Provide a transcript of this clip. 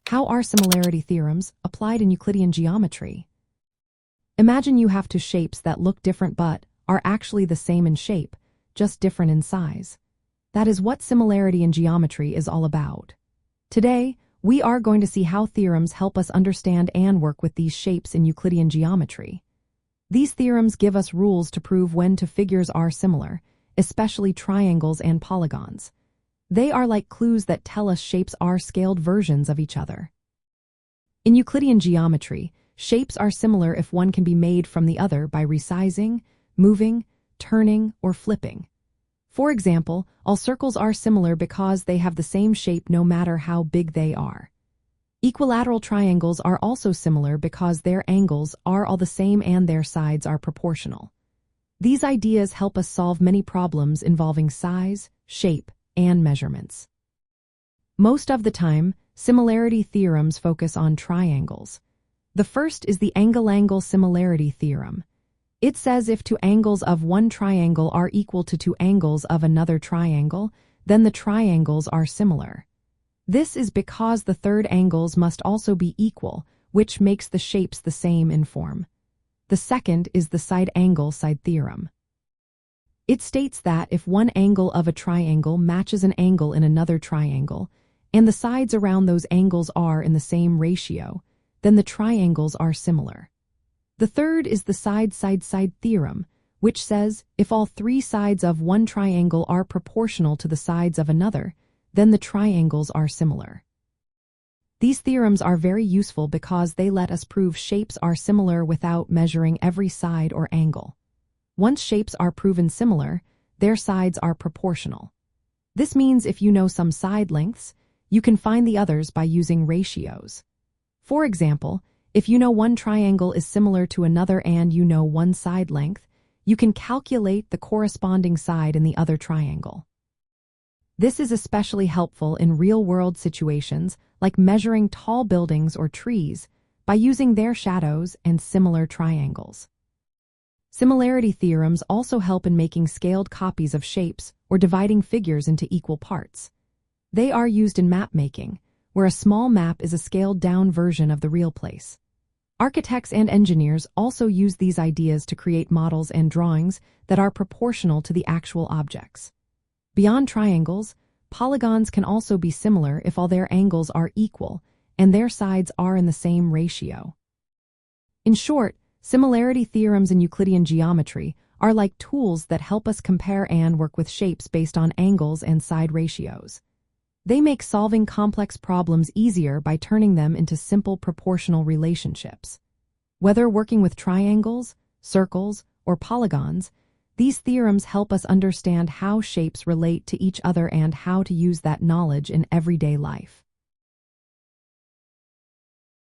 How are similarity theorems applied in Euclidean geometry? Imagine you have two shapes that look different but are actually the same in shape, just different in size. That is what similarity in geometry is all about. Today, we are going to see how theorems help us understand and work with these shapes in Euclidean geometry. These theorems give us rules to prove when two figures are similar, especially triangles and polygons. They are like clues that tell us shapes are scaled versions of each other. In Euclidean geometry, shapes are similar if one can be made from the other by resizing, moving, turning, or flipping. For example, all circles are similar because they have the same shape no matter how big they are. Equilateral triangles are also similar because their angles are all the same and their sides are proportional. These ideas help us solve many problems involving size, shape, and measurements. Most of the time, similarity theorems focus on triangles. The first is the angle-angle similarity theorem. It says if two angles of one triangle are equal to two angles of another triangle, then the triangles are similar. This is because the third angles must also be equal, which makes the shapes the same in form. The second is the side-angle-side theorem. It states that if one angle of a triangle matches an angle in another triangle, and the sides around those angles are in the same ratio, then the triangles are similar. The third is the side-side-side theorem, which says if all three sides of one triangle are proportional to the sides of another, then the triangles are similar. These theorems are very useful because they let us prove shapes are similar without measuring every side or angle. Once shapes are proven similar, their sides are proportional. This means if you know some side lengths, you can find the others by using ratios. For example, if you know one triangle is similar to another and you know one side length, you can calculate the corresponding side in the other triangle. This is especially helpful in real-world situations like measuring tall buildings or trees by using their shadows and similar triangles. Similarity theorems also help in making scaled copies of shapes or dividing figures into equal parts. They are used in map making, where a small map is a scaled-down version of the real place. Architects and engineers also use these ideas to create models and drawings that are proportional to the actual objects. Beyond triangles, polygons can also be similar if all their angles are equal and their sides are in the same ratio. In short, similarity theorems in Euclidean geometry are like tools that help us compare and work with shapes based on angles and side ratios. They make solving complex problems easier by turning them into simple proportional relationships. Whether working with triangles, circles, or polygons, these theorems help us understand how shapes relate to each other and how to use that knowledge in everyday life.